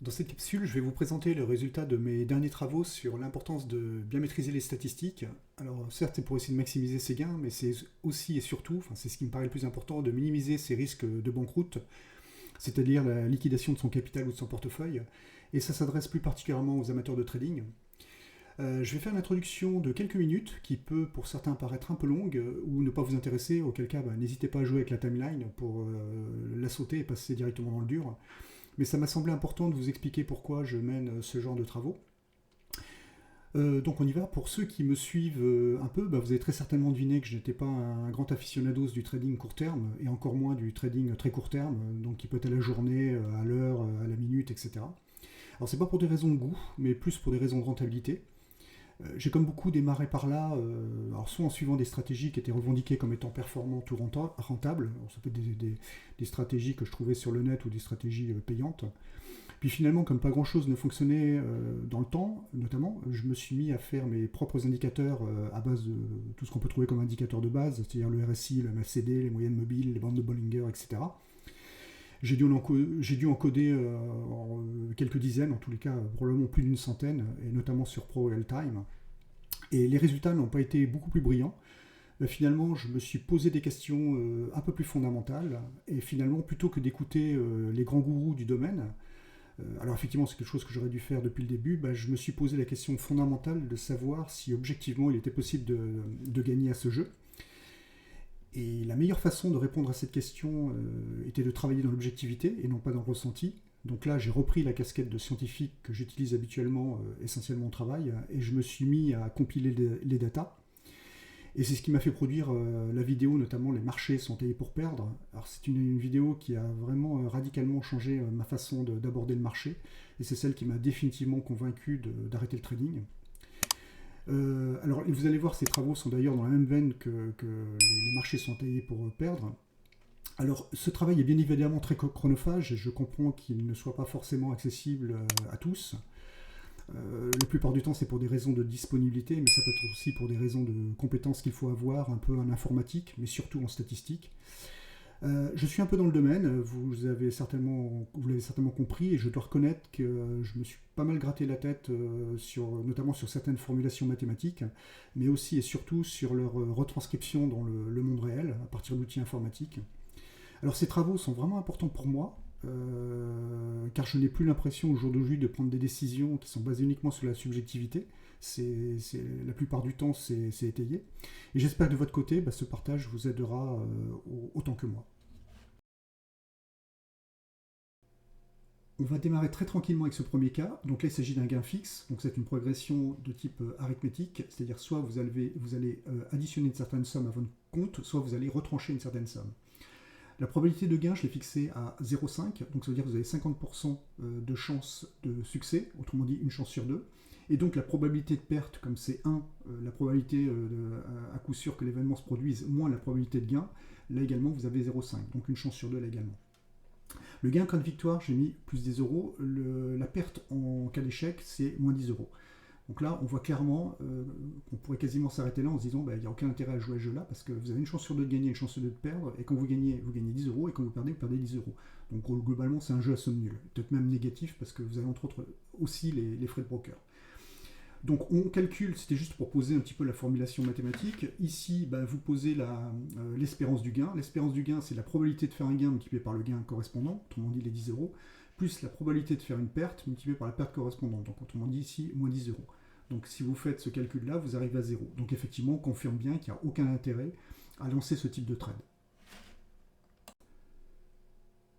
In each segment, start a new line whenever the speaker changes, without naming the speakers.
Dans cette capsule, je vais vous présenter le résultat de mes derniers travaux sur l'importance de bien maîtriser les statistiques. Alors certes, c'est pour essayer de maximiser ses gains, mais c'est aussi et surtout, enfin, c'est ce qui me paraît le plus important, de minimiser ses risques de banqueroute, c'est-à-dire la liquidation de son capital ou de son portefeuille. Et ça s'adresse plus particulièrement aux amateurs de trading. Je vais faire une introduction de quelques minutes qui peut pour certains paraître un peu longue ou ne pas vous intéresser, auquel cas n'hésitez pas à jouer avec la timeline pour la sauter et passer directement dans le dur. Mais ça m'a semblé important de vous expliquer pourquoi je mène ce genre de travaux. Donc on y va. Pour ceux qui me suivent un peu, vous avez très certainement deviné que je n'étais pas un grand aficionados du trading court terme, et encore moins du trading très court terme, donc qui peut être à la journée, à l'heure, à la minute, etc. Alors c'est pas pour des raisons de goût, mais plus pour des raisons de rentabilité. J'ai comme beaucoup démarré par là, alors soit en suivant des stratégies qui étaient revendiquées comme étant performantes ou rentables, alors ça peut être des stratégies que je trouvais sur le net ou des stratégies payantes. Puis finalement, comme pas grand-chose ne fonctionnait dans le temps, notamment, je me suis mis à faire mes propres indicateurs à base de tout ce qu'on peut trouver comme indicateurs de base, c'est-à-dire le RSI, le MACD, les moyennes mobiles, les bandes de Bollinger, etc. J'ai dû encoder quelques dizaines, en tous les cas probablement plus d'une centaine, et notamment sur Pro Real Time. Et les résultats n'ont pas été beaucoup plus brillants. Finalement, je me suis posé des questions un peu plus fondamentales, et finalement, plutôt que d'écouter les grands gourous du domaine, alors effectivement c'est quelque chose que j'aurais dû faire depuis le début, je me suis posé la question fondamentale de savoir si objectivement il était possible de gagner à ce jeu. Et la meilleure façon de répondre à cette question était de travailler dans l'objectivité et non pas dans le ressenti. Donc là, j'ai repris la casquette de scientifique que j'utilise habituellement, essentiellement au travail, et je me suis mis à compiler les datas. Et c'est ce qui m'a fait produire la vidéo, notamment les marchés sont taillés pour perdre. Alors c'est une vidéo qui a vraiment radicalement changé ma façon d'aborder le marché, et c'est celle qui m'a définitivement convaincu d'arrêter le trading. Alors vous allez voir, ces travaux sont d'ailleurs dans la même veine que les marchés sont taillés pour perdre. Alors ce travail est bien évidemment très chronophage, et je comprends qu'il ne soit pas forcément accessible à tous. La plupart du temps, c'est pour des raisons de disponibilité, mais ça peut être aussi pour des raisons de compétences qu'il faut avoir, un peu en informatique, mais surtout en statistique. Je suis un peu dans le domaine, vous l'avez certainement compris, et je dois reconnaître que je me suis pas mal gratté la tête, notamment sur certaines formulations mathématiques, mais aussi et surtout sur leur retranscription dans le monde réel, à partir d'outils informatiques. Alors ces travaux sont vraiment importants pour moi, car je n'ai plus l'impression au jour d'aujourd'hui de prendre des décisions qui sont basées uniquement sur la subjectivité. La plupart du temps, c'est étayé. Et j'espère que de votre côté, ce partage vous aidera autant que moi. On va démarrer très tranquillement avec ce premier cas. Donc là, il s'agit d'un gain fixe. Donc c'est une progression de type arithmétique, c'est-à-dire soit vous allez additionner une certaine somme à votre compte, soit vous allez retrancher une certaine somme. La probabilité de gain, je l'ai fixée à 0,5, donc ça veut dire que vous avez 50% de chance de succès, autrement dit une chance sur deux. Et donc la probabilité de perte, comme c'est 1, la probabilité à coup sûr que l'événement se produise, moins la probabilité de gain, là également vous avez 0,5, donc une chance sur deux là également. Le gain en cas de victoire, j'ai mis plus 10 euros, la perte en cas d'échec, c'est moins 10 euros. Donc là, on voit clairement qu'on pourrait quasiment s'arrêter là en se disant il n'y a aucun intérêt à jouer à ce jeu-là parce que vous avez une chance sur deux de gagner, une chance sur deux de perdre, et quand vous gagnez 10 euros, et quand vous perdez 10 euros. Donc globalement, c'est un jeu à somme nulle, peut-être même négatif parce que vous avez entre autres aussi les frais de broker. Donc on calcule, c'était juste pour poser un petit peu la formulation mathématique. Ici, vous posez l'espérance du gain. L'espérance du gain, c'est la probabilité de faire un gain multiplié par le gain correspondant, autrement dit les 10 euros, plus la probabilité de faire une perte multipliée par la perte correspondante, donc autrement dit ici, moins 10 euros. Donc si vous faites ce calcul-là, vous arrivez à 0. Donc effectivement, on confirme bien qu'il n'y a aucun intérêt à lancer ce type de trade.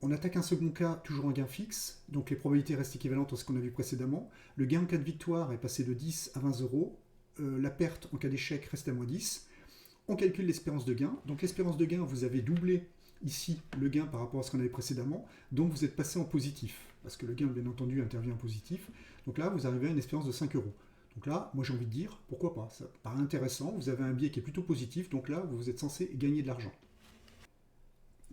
On attaque un second cas, toujours en gain fixe, donc les probabilités restent équivalentes à ce qu'on a vu précédemment. Le gain en cas de victoire est passé de 10 à 20 euros. La perte en cas d'échec reste à moins 10. On calcule l'espérance de gain. Donc l'espérance de gain, vous avez doublé ici le gain par rapport à ce qu'on avait précédemment, donc vous êtes passé en positif, parce que le gain, bien entendu, intervient en positif. Donc là, vous arrivez à une espérance de 5 euros. Donc là, moi j'ai envie de dire, pourquoi pas, ça paraît intéressant, vous avez un biais qui est plutôt positif, donc là, vous êtes censé gagner de l'argent.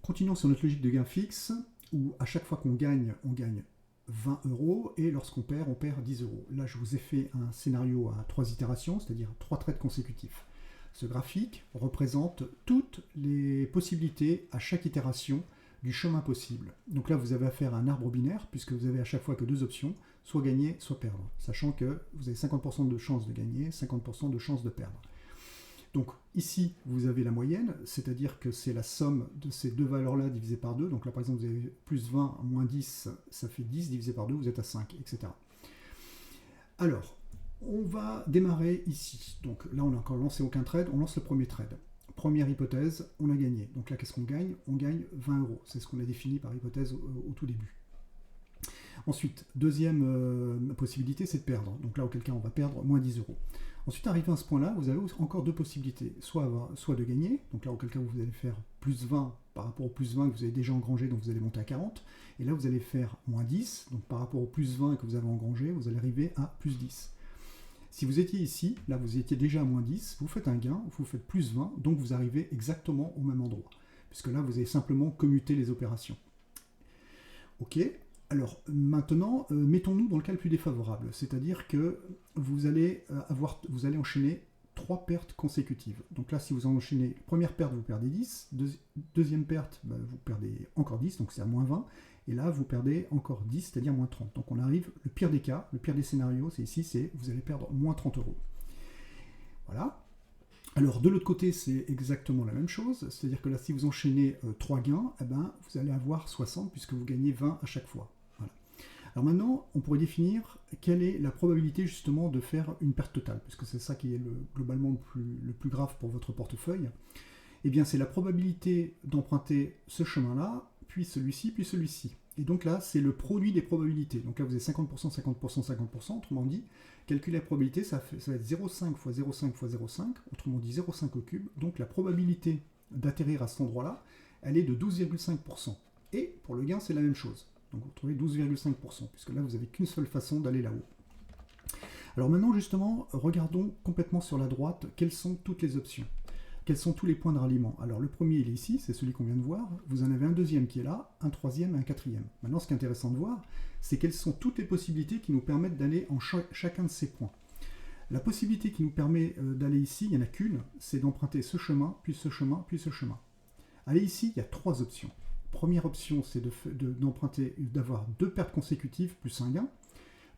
Continuons sur notre logique de gain fixe, où à chaque fois qu'on gagne, on gagne 20 euros, et lorsqu'on perd, on perd 10 euros. Là, je vous ai fait un scénario à 3 itérations, c'est-à-dire 3 trades consécutifs. Ce graphique représente toutes les possibilités à chaque itération du chemin possible. Donc là, vous avez affaire à un arbre binaire, puisque vous avez à chaque fois que deux options, soit gagner, soit perdre, sachant que vous avez 50% de chances de gagner, 50% de chances de perdre. Donc ici, vous avez la moyenne, c'est-à-dire que c'est la somme de ces deux valeurs-là divisées par 2. Donc là, par exemple, vous avez plus 20 moins 10, ça fait 10, divisé par 2, vous êtes à 5, etc. Alors, on va démarrer ici. Donc là, on n'a encore lancé aucun trade, on lance le premier trade. Première hypothèse, on a gagné. Donc là, qu'est-ce qu'on gagne? On gagne 20 €. C'est ce qu'on a défini par hypothèse au tout début. Ensuite, deuxième possibilité, c'est de perdre. Donc là, auquel cas, on va perdre moins 10 €. Ensuite, arrivé à ce point-là, vous avez encore deux possibilités. Soit de gagner, donc là, auquel cas, vous allez faire plus 20 par rapport au plus 20 que vous avez déjà engrangé, donc vous allez monter à 40. Et là, vous allez faire moins 10, donc par rapport au plus 20 que vous avez engrangé, vous allez arriver à plus 10. Si vous étiez ici, là vous étiez déjà à moins 10, vous faites un gain, vous faites plus 20, donc vous arrivez exactement au même endroit. Puisque là, vous avez simplement commuté les opérations. Ok, alors maintenant, mettons-nous dans le cas le plus défavorable. C'est-à-dire que vous allez enchaîner 3 pertes consécutives. Donc là, si vous en enchaînez, première perte, vous perdez 10, deuxième perte, vous perdez encore 10, donc c'est à moins 20. Et là, vous perdez encore 10, c'est-à-dire moins 30. Donc on arrive, le pire des cas, le pire des scénarios, c'est ici, c'est vous allez perdre moins 30 €. Voilà. Alors de l'autre côté, c'est exactement la même chose. C'est-à-dire que là, si vous enchaînez 3 gains, eh ben, vous allez avoir 60 puisque vous gagnez 20 à chaque fois. Voilà. Alors maintenant, on pourrait définir quelle est la probabilité justement de faire une perte totale, puisque c'est ça qui est globalement le plus grave pour votre portefeuille. Eh bien, c'est la probabilité d'emprunter ce chemin-là, puis celui-ci, puis celui-ci. Et donc là, c'est le produit des probabilités. Donc là, vous avez 50%, 50%, 50%. Autrement dit, calculer la probabilité, ça va être 0,5 fois 0,5 fois 0,5. Autrement dit, 0,5 au cube. Donc la probabilité d'atterrir à cet endroit-là, elle est de 12,5%. Et pour le gain, c'est la même chose. Donc vous trouvez 12,5%, puisque là, vous n'avez qu'une seule façon d'aller là-haut. Alors maintenant, justement, regardons complètement sur la droite, quelles sont toutes les options. Quels sont tous les points de ralliement? Alors le premier, il est ici, c'est celui qu'on vient de voir. Vous en avez un deuxième qui est là, un troisième et un quatrième. Maintenant, ce qui est intéressant de voir, c'est quelles sont toutes les possibilités qui nous permettent d'aller en chacun de ces points. La possibilité qui nous permet d'aller ici, il n'y en a qu'une, c'est d'emprunter ce chemin, puis ce chemin, puis ce chemin. Aller ici, il y a 3 options. Première option, c'est d'emprunter, d'avoir 2 pertes consécutives plus un gain.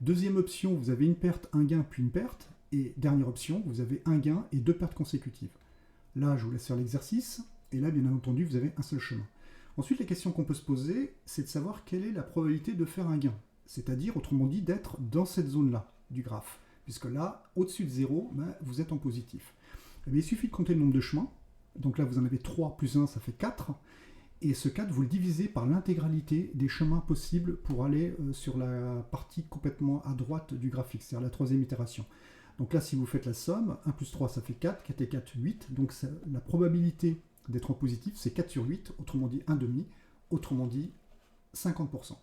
Deuxième option, vous avez une perte, un gain, puis une perte. Et dernière option, vous avez un gain et 2 pertes consécutives. Là, je vous laisse faire l'exercice, et là, bien entendu, vous avez un seul chemin. Ensuite, la question qu'on peut se poser, c'est de savoir quelle est la probabilité de faire un gain. C'est-à-dire, autrement dit, d'être dans cette zone-là du graphe. Puisque là, au-dessus de 0, vous êtes en positif. Eh bien, il suffit de compter le nombre de chemins. Donc là, vous en avez 3 plus 1, ça fait 4. Et ce 4, vous le divisez par l'intégralité des chemins possibles pour aller sur la partie complètement à droite du graphique, c'est-à-dire la troisième itération. Donc là, si vous faites la somme, 1 plus 3, ça fait 4, 4 et 4, 8. Donc la probabilité d'être en positif, c'est 4 sur 8, autrement dit 1 demi, autrement dit 50%.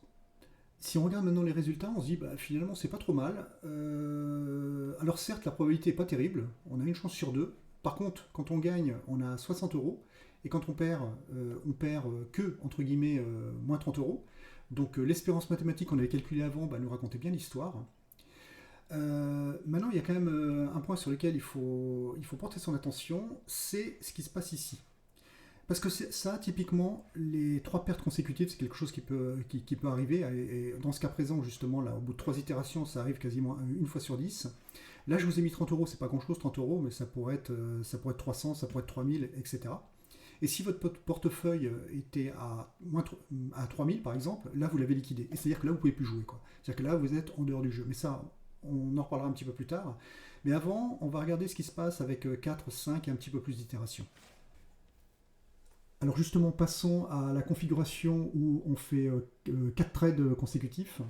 Si on regarde maintenant les résultats, on se dit, finalement, c'est pas trop mal. Alors certes, la probabilité n'est pas terrible, on a une chance sur 2. Par contre, quand on gagne, on a 60 €. Et quand on perd que, entre guillemets, moins 30 €. Donc l'espérance mathématique qu'on avait calculée avant nous racontait bien l'histoire. Maintenant, il y a quand même un point sur lequel il faut porter son attention, c'est ce qui se passe ici. Parce que ça, typiquement, les 3 pertes consécutives, c'est quelque chose qui peut arriver. Et dans ce cas présent, justement, là, au bout de 3 itérations, ça arrive quasiment une fois sur 10. Là, je vous ai mis 30 €, c'est pas grand-chose, 30 €, mais ça pourrait être 300, ça pourrait être 3000, etc. Et si votre portefeuille était à 3000, par exemple, là, vous l'avez liquidé. Et c'est-à-dire que là, vous ne pouvez plus jouer, quoi. C'est-à-dire que là, vous êtes en dehors du jeu. Mais ça, on en reparlera un petit peu plus tard. Mais avant, on va regarder ce qui se passe avec 4, 5 et un petit peu plus d'itérations. Alors justement, passons à la configuration où on fait 4 trades consécutifs.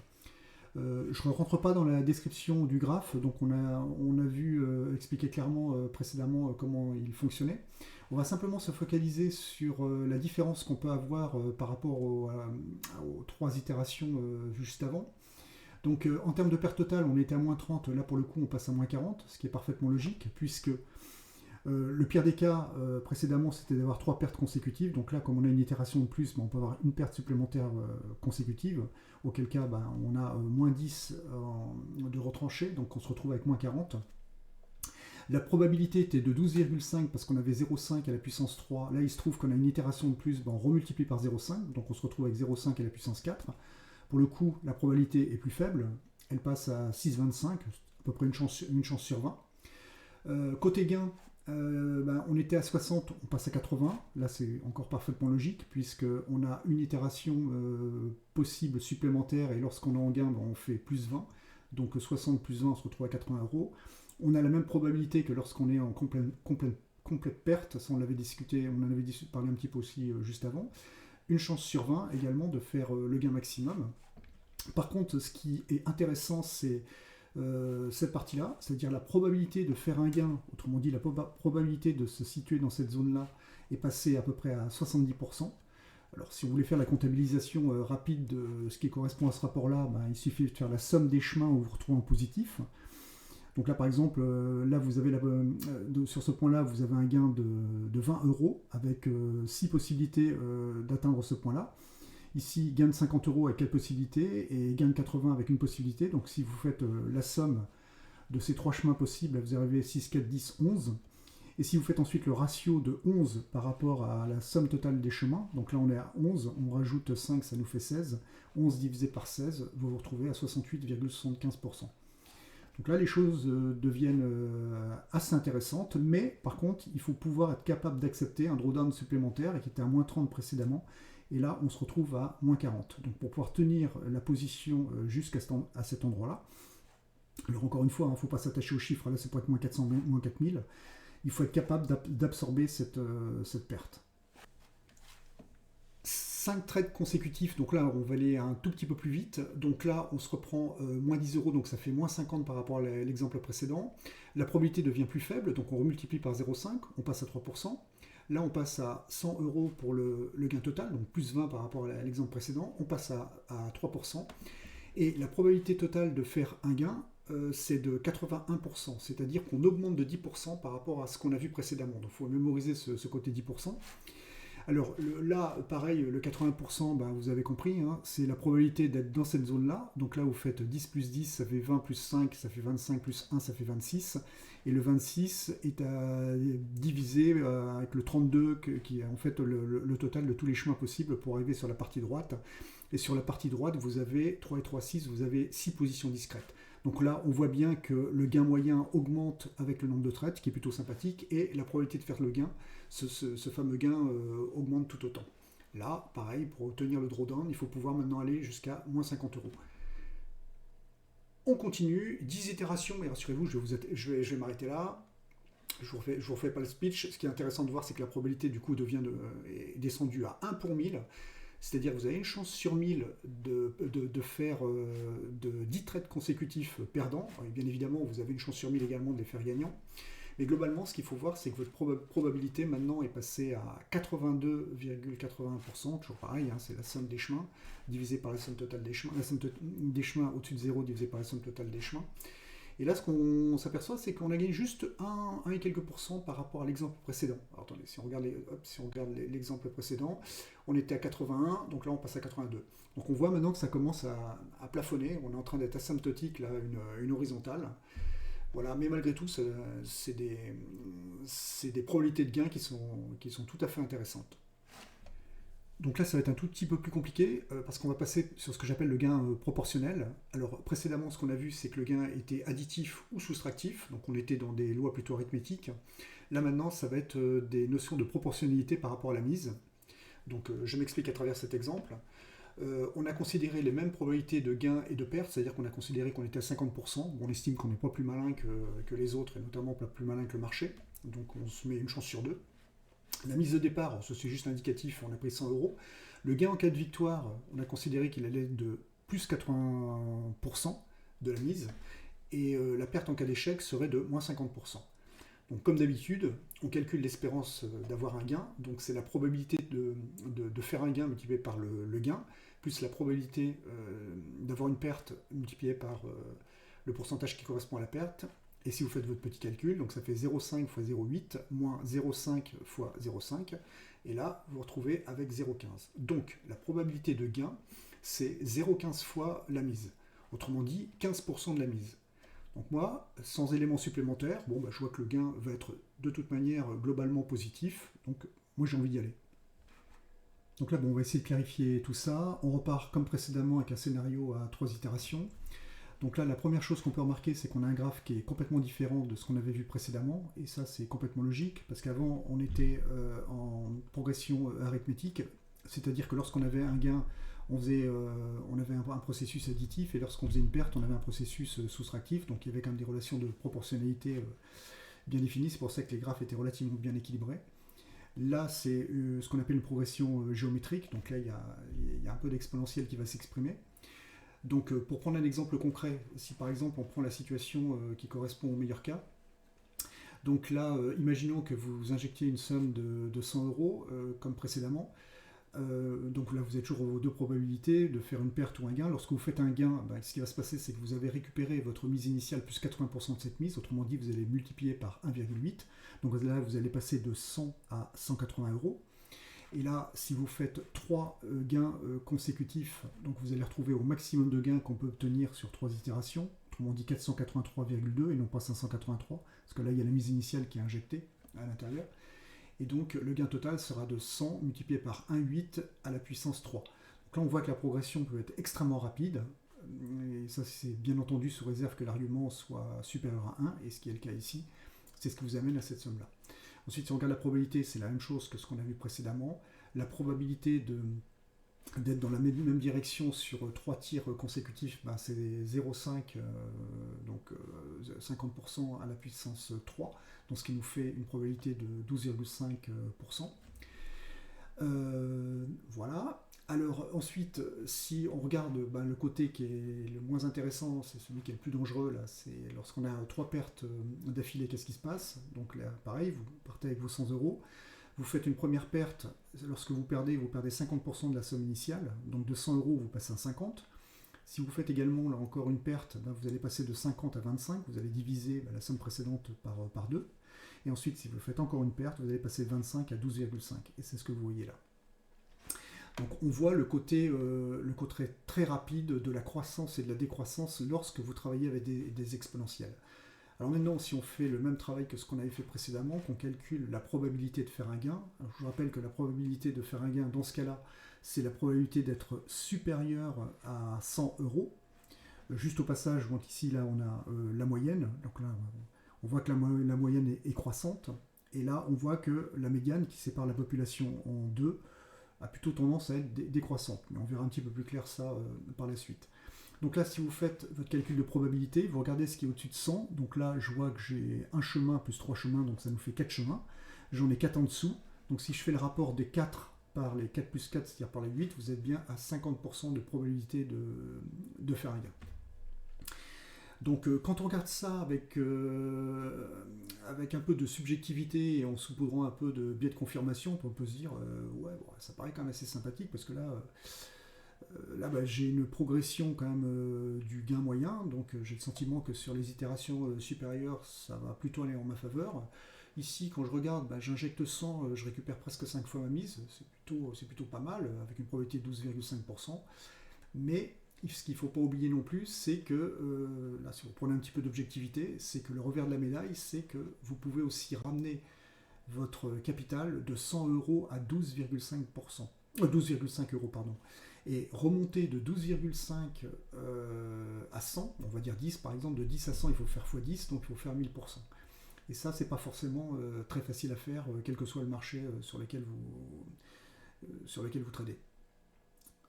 Je ne rentre pas dans la description du graphe, donc on a vu expliquer clairement précédemment comment il fonctionnait. On va simplement se focaliser sur la différence qu'on peut avoir par rapport aux 3 itérations juste avant. Donc en termes de perte totale, on était à moins 30, là pour le coup on passe à moins 40, ce qui est parfaitement logique, puisque le pire des cas précédemment c'était d'avoir 3 pertes consécutives, donc là comme on a une itération de plus, on peut avoir une perte supplémentaire consécutive, auquel cas on a moins 10 de retranché, donc on se retrouve avec moins 40. La probabilité était de 12,5 parce qu'on avait 0,5 à la puissance 3. Là, il se trouve qu'on a une itération de plus, ben, on remultiplie par 0,5, donc on se retrouve avec 0,5 à la puissance 4. Pour le coup, la probabilité est plus faible, elle passe à 6,25, à peu près une chance sur 20. Côté gain, ben, on était à 60, on passe à 80. Là, c'est encore parfaitement logique, puisqu'on a une itération possible supplémentaire, et lorsqu'on est en gain, ben, on fait plus 20. Donc 60 plus 20, on se retrouve à 80 euros. On a la même probabilité que lorsqu'on est en complète perte, ça on l'avait discuté, on en avait parlé un petit peu aussi juste avant. Une chance sur 20 également de faire le gain maximum. Par contre, ce qui est intéressant, c'est cette partie-là, c'est-à-dire la probabilité de faire un gain, autrement dit la probabilité de se situer dans cette zone-là est passée à peu près à 70%. Alors si on voulait faire la comptabilisation rapide de ce qui correspond à ce rapport-là, ben, il suffit de faire la somme des chemins où vous vous retrouvez en positif. Donc là par exemple, là vous avez sur ce point-là, vous avez un gain de 20 euros avec 6 possibilités d'atteindre ce point-là. Ici, gain de 50 euros avec 4 possibilités et gain de 80 avec une possibilité. Donc si vous faites la somme de ces 3 chemins possibles, vous arrivez à 6, 4, 10, 11. Et si vous faites ensuite le ratio de 11 par rapport à la somme totale des chemins, donc là on est à 11, on rajoute 5, ça nous fait 16. 11 divisé par 16, vous vous retrouvez à 68,75%. Donc là les choses deviennent assez intéressantes, mais par contre il faut pouvoir être capable d'accepter un drawdown supplémentaire et qui était à moins 30 précédemment. Et là, on se retrouve à moins 40. Donc pour pouvoir tenir la position jusqu'à cet endroit-là, alors encore une fois, il ne faut pas s'attacher aux chiffres, là c'est pour être moins 400, moins 4000, il faut être capable d'absorber cette perte. 5 trades consécutifs, donc là on va aller un tout petit peu plus vite, donc là on se reprend moins 10 euros, donc ça fait moins 50 par rapport à l'exemple précédent. La probabilité devient plus faible, donc on remultiplie par 0,5, on passe à 3%. Là, on passe à 100 euros pour le gain total, donc plus 20 par rapport à l'exemple précédent. On passe à 3%. Et la probabilité totale de faire un gain, c'est de 81%. C'est-à-dire qu'on augmente de 10% par rapport à ce qu'on a vu précédemment. Donc il faut mémoriser ce côté 10%. Alors là, pareil, le 80%, ben, vous avez compris, hein, c'est la probabilité d'être dans cette zone-là. Donc là, vous faites 10 plus 10, ça fait 20 plus 5, ça fait 25 plus 1, ça fait 26. Et le 26 est à diviser avec le 32, qui est en fait le total de tous les chemins possibles pour arriver sur la partie droite. Et sur la partie droite, vous avez 3 et 3, 6, vous avez 6 positions discrètes. Donc là, on voit bien que le gain moyen augmente avec le nombre de trades, qui est plutôt sympathique, et la probabilité de faire le gain, ce fameux gain augmente tout autant. Là, pareil, pour obtenir le drawdown, il faut pouvoir maintenant aller jusqu'à moins 50 euros. On continue, 10 itérations, mais rassurez-vous, je vais m'arrêter là. Je vous refais pas le speech. Ce qui est intéressant de voir, c'est que la probabilité du coup est descendue à 1 pour 1000. C'est-à-dire que vous avez une chance sur 1000 de faire 10 trades consécutifs perdants. Et bien évidemment, vous avez une chance sur 1000 également de les faire gagnants. Mais globalement, ce qu'il faut voir, c'est que votre probabilité maintenant est passée à 82,81%, toujours pareil, hein, c'est la somme des chemins divisée par la somme totale des chemins, la somme des chemins au-dessus de 0 divisée par la somme totale des chemins. Et là, ce qu'on s'aperçoit, c'est qu'on a gagné juste 1 et quelques pourcents par rapport à l'exemple précédent. Alors attendez, si on regarde l'exemple précédent, on était à 81, donc là on passe à 82. Donc on voit maintenant que ça commence à plafonner, on est en train d'être asymptotique, là, une horizontale. Voilà, mais malgré tout, c'est des probabilités de gain qui sont tout à fait intéressantes. Donc là, ça va être un tout petit peu plus compliqué parce qu'on va passer sur ce que j'appelle le gain proportionnel. Alors précédemment, ce qu'on a vu, c'est que le gain était additif ou soustractif, donc on était dans des lois plutôt arithmétiques. Là maintenant, ça va être des notions de proportionnalité par rapport à la mise. Donc je m'explique à travers cet exemple. On a considéré les mêmes probabilités de gain et de perte, c'est-à-dire qu'on a considéré qu'on était à 50%. On estime qu'on n'est pas plus malin que les autres, et notamment pas plus malin que le marché. Donc on se met une chance sur 2. La mise de départ, c'est juste indicatif, on a pris 100 euros. Le gain en cas de victoire, on a considéré qu'il allait de plus 80% de la mise. Et la perte en cas d'échec serait de moins 50%. Donc comme d'habitude, on calcule l'espérance d'avoir un gain. Donc c'est la probabilité de faire un gain multiplié par le gain, plus la probabilité d'avoir une perte multipliée par le pourcentage qui correspond à la perte. Et si vous faites votre petit calcul, donc ça fait 0,5 fois 0,8 moins 0,5 fois 0,5. Et là, vous vous retrouvez avec 0,15. Donc la probabilité de gain, c'est 0,15 fois la mise. Autrement dit, 15% de la mise. Donc moi, sans éléments supplémentaires, bon, je vois que le gain va être de toute manière globalement positif, donc moi j'ai envie d'y aller. Donc là, on va essayer de clarifier tout ça. On repart comme précédemment avec un scénario à 3 itérations. Donc là, la première chose qu'on peut remarquer, c'est qu'on a un graphe qui est complètement différent de ce qu'on avait vu précédemment, et ça c'est complètement logique, parce qu'avant on était en progression arithmétique, c'est-à-dire que lorsqu'on avait un gain, on avait un processus additif, et lorsqu'on faisait une perte, on avait un processus soustractif, donc il y avait quand même des relations de proportionnalité bien définies, c'est pour ça que les graphes étaient relativement bien équilibrés. Là, c'est ce qu'on appelle une progression géométrique, donc là il y a un peu d'exponentiel qui va s'exprimer. Donc pour prendre un exemple concret, si par exemple on prend la situation qui correspond au meilleur cas, donc là imaginons que vous injectiez une somme de 100 euros comme précédemment, donc là vous êtes toujours aux deux probabilités de faire une perte ou un gain. Lorsque vous faites un gain, ce qui va se passer c'est que vous avez récupéré votre mise initiale plus 80% de cette mise, autrement dit vous allez multiplier par 1,8, donc là vous allez passer de 100 à 180 euros. Et là, si vous faites 3 gains consécutifs, donc vous allez retrouver au maximum de gains qu'on peut obtenir sur 3 itérations, autrement dit 483,2 et non pas 583, parce que là, il y a la mise initiale qui est injectée à l'intérieur. Et donc, le gain total sera de 100 multiplié par 1,8 à la puissance 3. Donc là, on voit que la progression peut être extrêmement rapide, et ça, c'est bien entendu sous réserve que l'argument soit supérieur à 1, et ce qui est le cas ici, c'est ce qui vous amène à cette somme-là. Ensuite, si on regarde la probabilité, c'est la même chose que ce qu'on a vu précédemment. La probabilité d'être dans la même direction sur 3 tirs consécutifs, c'est 0,5, donc 50% à la puissance 3, donc ce qui nous fait une probabilité de 12,5%. Voilà. Alors ensuite, si on regarde le côté qui est le moins intéressant, c'est celui qui est le plus dangereux, là, c'est lorsqu'on a 3 pertes d'affilée, qu'est-ce qui se passe? Donc là, pareil, vous partez avec vos 100 euros, vous faites une première perte, lorsque vous perdez 50% de la somme initiale, donc de 100 euros, vous passez à 50. Si vous faites également, là encore, une perte, vous allez passer de 50 à 25, vous allez diviser la somme précédente par 2. Et ensuite, si vous faites encore une perte, vous allez passer de 25 à 12,5. Et c'est ce que vous voyez là. Donc on voit le côté très rapide de la croissance et de la décroissance lorsque vous travaillez avec des exponentielles. Alors maintenant, si on fait le même travail que ce qu'on avait fait précédemment, qu'on calcule la probabilité de faire un gain, alors je vous rappelle que la probabilité de faire un gain dans ce cas-là, c'est la probabilité d'être supérieur à 100 euros. Juste au passage, donc ici là on a la moyenne, donc là on voit que la moyenne est croissante, et là on voit que la médiane qui sépare la population en deux a plutôt tendance à être décroissante. Mais on verra un petit peu plus clair ça par la suite. Donc là, si vous faites votre calcul de probabilité, vous regardez ce qui est au-dessus de 100. Donc là, je vois que j'ai un chemin plus 3 chemins, donc ça nous fait 4 chemins. J'en ai 4 en dessous. Donc si je fais le rapport des 4 par les 4 plus 4, c'est-à-dire par les 8, vous êtes bien à 50% de probabilité de faire un gain. Donc quand on regarde ça avec un peu de subjectivité et en saupoudrant un peu de biais de confirmation, on peut se dire ouais, bon, ça paraît quand même assez sympathique parce que là j'ai une progression quand même du gain moyen, donc j'ai le sentiment que sur les itérations supérieures ça va plutôt aller en ma faveur. Ici quand je regarde, j'injecte 100, je récupère presque 5 fois ma mise, c'est plutôt pas mal, avec une probabilité de 12,5%, mais ce qu'il ne faut pas oublier non plus, c'est que, là si vous prenez un petit peu d'objectivité, c'est que le revers de la médaille, c'est que vous pouvez aussi ramener votre capital de 100 euros à 12,5 euros, pardon, et remonter de 12,5 à 100, on va dire 10 par exemple, de 10 à 100 il faut faire x10, donc il faut faire 1000%. Et ça c'est pas forcément très facile à faire, quel que soit le marché sur lequel vous tradez.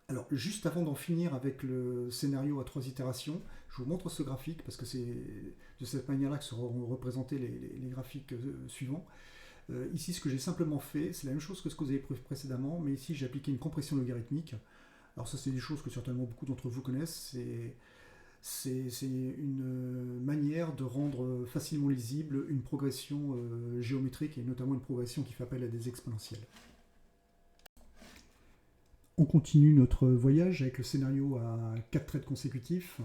Alors, juste avant d'en finir avec le scénario à 3 itérations, je vous montre ce graphique, parce que c'est de cette manière-là que seront représentés les graphiques suivants. Ici, ce que j'ai simplement fait, c'est la même chose que ce que vous avez précédemment, mais ici, j'ai appliqué une compression logarithmique. Alors ça, c'est des choses que certainement beaucoup d'entre vous connaissent. C'est une manière de rendre facilement lisible une progression géométrique, et notamment une progression qui fait appel à des exponentielles. On continue notre voyage avec le scénario à 4 trades consécutifs.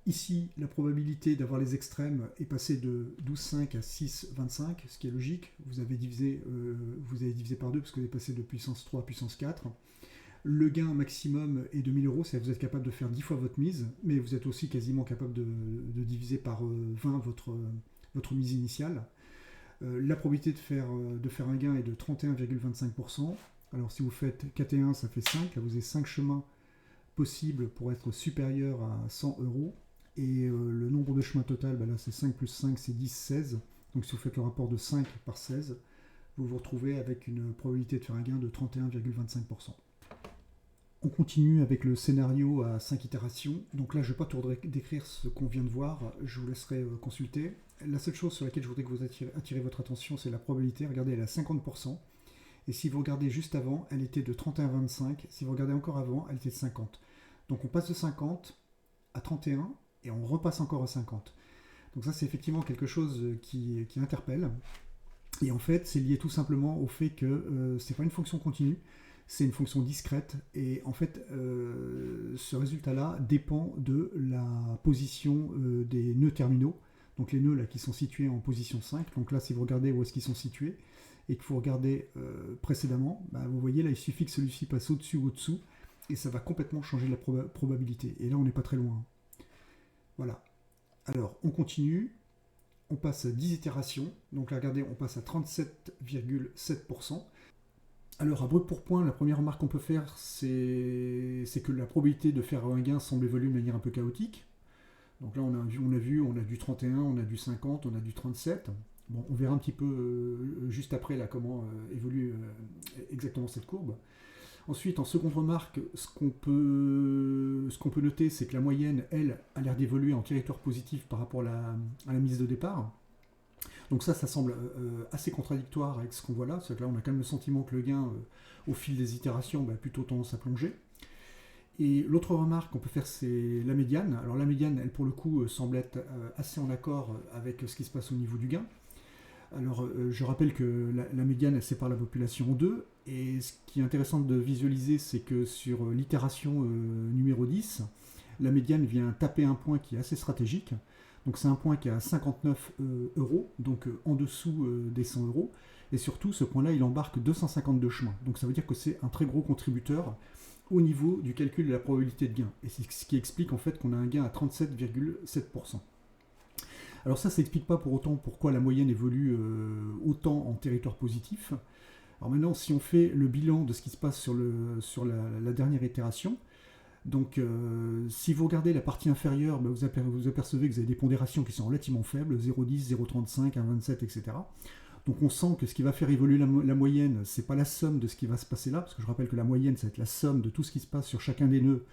Ici, la probabilité d'avoir les extrêmes est passée de 12,5 à 6,25, ce qui est logique. Vous avez divisé par 2 parce que vous êtes passé de puissance 3 à puissance 4. Le gain maximum est de 1000 euros, c'est-à-dire que vous êtes capable de faire 10 fois votre mise, mais vous êtes aussi quasiment capable de diviser par 20 votre mise initiale. La probabilité de faire un gain est de 31,25%. Alors si vous faites 4 et 1, ça fait 5. Là, vous avez 5 chemins possibles pour être supérieur à 100 euros. Et le nombre de chemins total, là c'est 5 plus 5, c'est 10, 16. Donc si vous faites le rapport de 5 par 16, vous vous retrouvez avec une probabilité de faire un gain de 31,25%. On continue avec le scénario à 5 itérations. Donc là, je ne vais pas tout décrire ce qu'on vient de voir, je vous laisserai consulter. La seule chose sur laquelle je voudrais que vous attirez votre attention, c'est la probabilité. Regardez, elle est à 50%. Et si vous regardez juste avant, elle était de 31,25. Si vous regardez encore avant, elle était de 50. Donc on passe de 50 à 31 et on repasse encore à 50. Donc ça, c'est effectivement quelque chose qui interpelle. Et en fait, c'est lié tout simplement au fait que ce n'est pas une fonction continue, c'est une fonction discrète. Et en fait, ce résultat-là dépend de la position des nœuds terminaux. Donc les nœuds là, qui sont situés en position 5. Donc là, si vous regardez où est-ce qu'ils sont situés, et que vous regardez précédemment, vous voyez là, il suffit que celui-ci passe au-dessus ou au-dessous, et ça va complètement changer la probabilité. Et là, on n'est pas très loin. Voilà. Alors, on continue. On passe à 10 itérations. Donc là, regardez, on passe à 37,7%. Alors, à brut pour point, la première remarque qu'on peut faire, c'est que la probabilité de faire un gain semble évoluer de manière un peu chaotique. Donc là, on a du 31, on a du 50, on a du 37. Bon, on verra un petit peu juste après là, comment évolue exactement cette courbe. Ensuite, en seconde remarque, ce qu'on peut noter, c'est que la moyenne, elle, a l'air d'évoluer en territoire positif par rapport à la mise de départ. Donc ça semble assez contradictoire avec ce qu'on voit là. C'est-à-dire que là, on a quand même le sentiment que le gain, au fil des itérations, a plutôt tendance à plonger. Et l'autre remarque qu'on peut faire, c'est la médiane. Alors la médiane, elle, pour le coup, semble être assez en accord avec ce qui se passe au niveau du gain. Alors, je rappelle que la médiane, elle sépare la population en deux. Et ce qui est intéressant de visualiser, c'est que sur l'itération numéro 10, la médiane vient taper un point qui est assez stratégique. Donc, c'est un point qui est à 59 euros, donc en dessous des 100 euros. Et surtout, ce point-là, il embarque 252 chemins. Donc, ça veut dire que c'est un très gros contributeur au niveau du calcul de la probabilité de gain. Et c'est ce qui explique en fait qu'on a un gain à 37,7%. Alors ça n'explique pas pour autant pourquoi la moyenne évolue autant en territoire positif. Alors maintenant, si on fait le bilan de ce qui se passe sur la dernière itération, donc si vous regardez la partie inférieure, vous apercevez que vous avez des pondérations qui sont relativement faibles, 0,10, 0,35, 1,27, etc. Donc on sent que ce qui va faire évoluer la moyenne, c'est pas la somme de ce qui va se passer là, parce que je rappelle que la moyenne, ça va être la somme de tout ce qui se passe sur chacun des nœuds,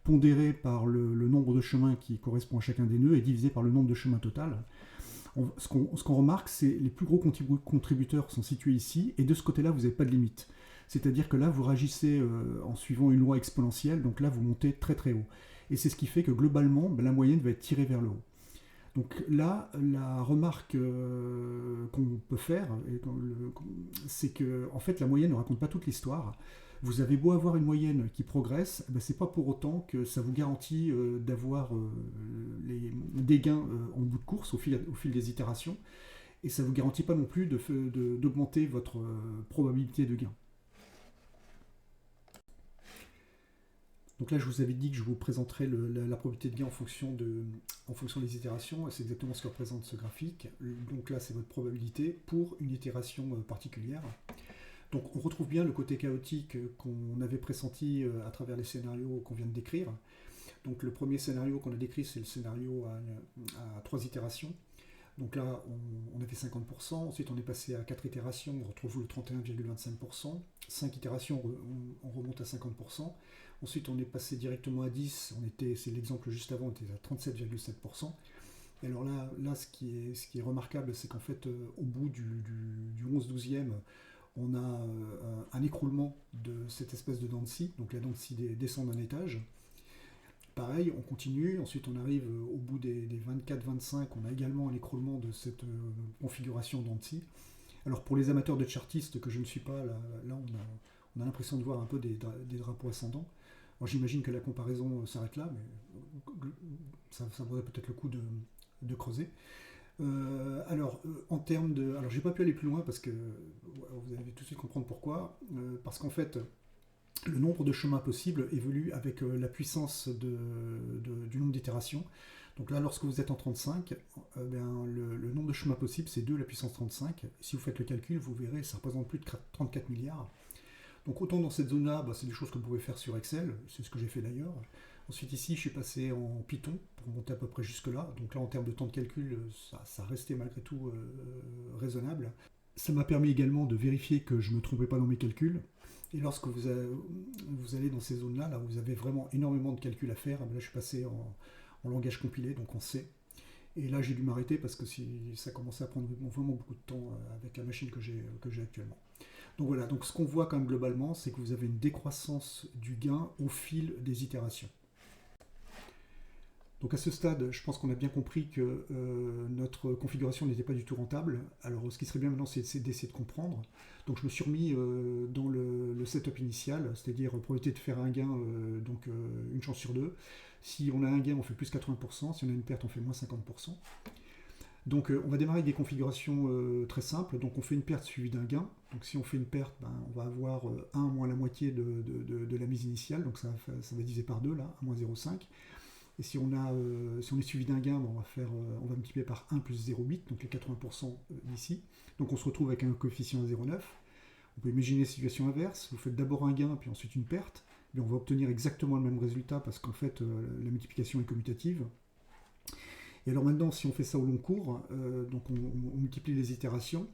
pondéré par le nombre de chemins qui correspond à chacun des nœuds et divisé par le nombre de chemins total. Ce qu'on remarque, c'est que les plus gros contributeurs sont situés ici, et de ce côté-là, vous n'avez pas de limite. C'est-à-dire que là, vous réagissez en suivant une loi exponentielle, donc là, vous montez très très haut. Et c'est ce qui fait que globalement, la moyenne va être tirée vers le haut. Donc là, la remarque qu'on peut faire, c'est que en fait, la moyenne ne raconte pas toute l'histoire. Vous avez beau avoir une moyenne qui progresse, c'est pas pour autant que ça vous garantit d'avoir des gains en bout de course au fil des itérations, et ça vous garantit pas non plus d'augmenter votre probabilité de gain. Donc là, je vous avais dit que je vous présenterais la probabilité de gain en fonction des itérations, et c'est exactement ce que représente ce graphique. Donc là, c'est votre probabilité pour une itération particulière. Donc on retrouve bien le côté chaotique qu'on avait pressenti à travers les scénarios qu'on vient de décrire. Donc le premier scénario qu'on a décrit, c'est le scénario à 3 itérations. Donc là, on a fait 50%, ensuite on est passé à 4 itérations, on retrouve le 31,25%, 5 itérations, on remonte à 50%, ensuite on est passé directement à 10, c'est l'exemple juste avant, on était à 37,7%. Et alors là ce qui est remarquable, c'est qu'en fait, au bout du 11-12e, on a un écroulement de cette espèce de dent de scie, donc la dent de scie descend d'un étage. Pareil, on continue, ensuite on arrive au bout des 24-25, on a également un écroulement de cette configuration dent de scie. Alors pour les amateurs de chartistes que je ne suis pas, là on a l'impression de voir un peu des drapeaux ascendants. Alors j'imagine que la comparaison s'arrête là, mais ça vaudrait peut-être le coup de creuser. En termes de... Alors j'ai pas pu aller plus loin parce que vous allez tout de suite comprendre pourquoi. Parce qu'en fait, le nombre de chemins possibles évolue avec la puissance du nombre d'itérations. Donc là, lorsque vous êtes en 35, le nombre de chemins possibles, c'est 2 la puissance 35. Si vous faites le calcul, vous verrez, ça représente plus de 34 milliards. Donc autant dans cette zone-là, c'est des choses que vous pouvez faire sur Excel, c'est ce que j'ai fait d'ailleurs. Ensuite ici, je suis passé en Python pour monter à peu près jusque-là. Donc là, en termes de temps de calcul, ça restait malgré tout raisonnable. Ça m'a permis également de vérifier que je ne me trompais pas dans mes calculs. Et lorsque vous allez dans ces zones-là, là, vous avez vraiment énormément de calculs à faire. Là, je suis passé en langage compilé, donc en C. Et là, j'ai dû m'arrêter parce que ça commençait à prendre vraiment beaucoup de temps avec la machine que j'ai actuellement. Donc voilà, donc ce qu'on voit quand même globalement, c'est que vous avez une décroissance du gain au fil des itérations. Donc à ce stade, je pense qu'on a bien compris que notre configuration n'était pas du tout rentable. Alors ce qui serait bien maintenant, c'est d'essayer de comprendre. Donc je me suis remis dans le setup initial, c'est-à-dire probabilité de faire un gain, donc une chance sur deux. Si on a un gain, on fait plus 80%, si on a une perte, on fait moins 50%. Donc on va démarrer avec des configurations très simples. Donc on fait une perte suivie d'un gain. Donc si on fait une perte, on va avoir 1 moins la moitié de la mise initiale. Donc ça va diviser par 2 là, 1 moins 0,5. Et si on est suivi d'un gain, on va multiplier par 1 plus 0,8, donc les 80% d'ici. Donc on se retrouve avec un coefficient à 0,9. On peut imaginer la situation inverse. Vous faites d'abord un gain, puis ensuite une perte. Mais on va obtenir exactement le même résultat parce qu'en fait la multiplication est commutative. Et alors maintenant, si on fait ça au long cours, donc on multiplie les itérations.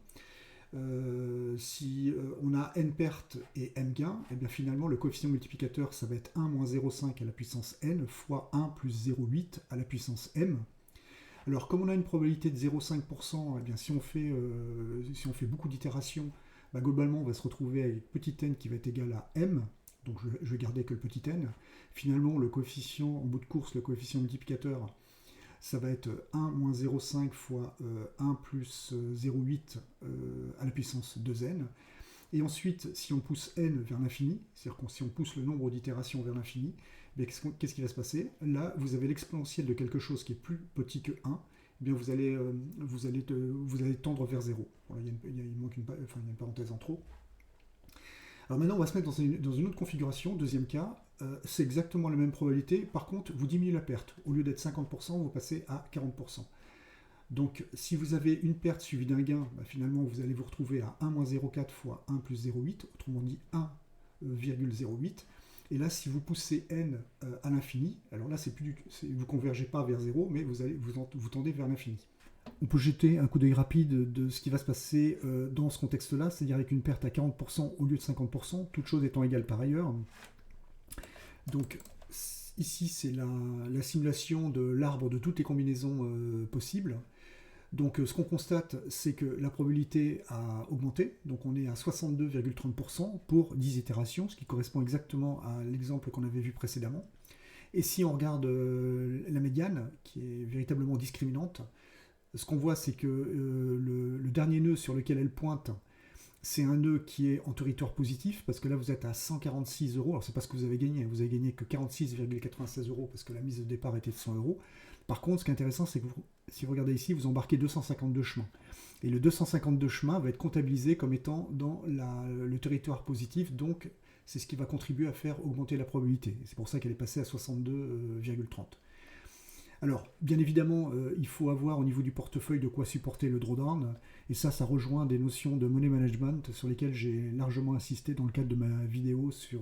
Si on a n pertes et n gains, et bien finalement le coefficient multiplicateur ça va être 1 moins 0,5 à la puissance n fois 1 plus 0,8 à la puissance m. Alors comme on a une probabilité de 0,5%, et bien si on fait beaucoup d'itérations, globalement on va se retrouver avec petit n qui va être égal à m, donc je vais garder que le petit n. Finalement le coefficient en bout de course, le coefficient multiplicateur, ça va être 1 moins 0,5 fois 1 plus 0,8 à la puissance 2n. Et ensuite, si on pousse n vers l'infini, c'est-à-dire que si on pousse le nombre d'itérations vers l'infini, qu'est-ce qui va se passer? Là, vous avez l'exponentielle de quelque chose qui est plus petit que 1, eh bien vous allez tendre vers 0. Voilà, il manque une parenthèse en trop. Alors maintenant, on va se mettre dans une autre configuration, deuxième cas. C'est exactement la même probabilité. Par contre, vous diminuez la perte. Au lieu d'être 50%, vous passez à 40%. Donc, si vous avez une perte suivie d'un gain, finalement, vous allez vous retrouver à 1 moins 0,4 fois 1 plus 0,8, autrement dit 1,08. Et là, si vous poussez n à l'infini, alors là, vous ne convergez pas vers 0, mais vous tendez vers l'infini. On peut jeter un coup d'œil rapide de ce qui va se passer dans ce contexte-là, c'est-à-dire avec une perte à 40% au lieu de 50%, toutes choses étant égales par ailleurs. Donc ici, c'est la simulation de l'arbre de toutes les combinaisons possibles. Donc ce qu'on constate, c'est que la probabilité a augmenté. Donc on est à 62,30% pour 10 itérations, ce qui correspond exactement à l'exemple qu'on avait vu précédemment. Et si on regarde la médiane, qui est véritablement discriminante, ce qu'on voit, c'est que le dernier nœud sur lequel elle pointe, c'est un nœud qui est en territoire positif, parce que là vous êtes à 146 euros. Alors c'est pas ce que vous avez gagné que 46,96 euros, parce que la mise de départ était de 100 euros. Par contre, ce qui est intéressant, c'est que si vous regardez ici, vous embarquez 252 chemins. Et le 252 chemins va être comptabilisé comme étant dans le territoire positif, donc c'est ce qui va contribuer à faire augmenter la probabilité. C'est pour ça qu'elle est passée à 62,30. Alors, bien évidemment, il faut avoir au niveau du portefeuille de quoi supporter le drawdown, et ça rejoint des notions de money management sur lesquelles j'ai largement insisté dans le cadre de ma vidéo sur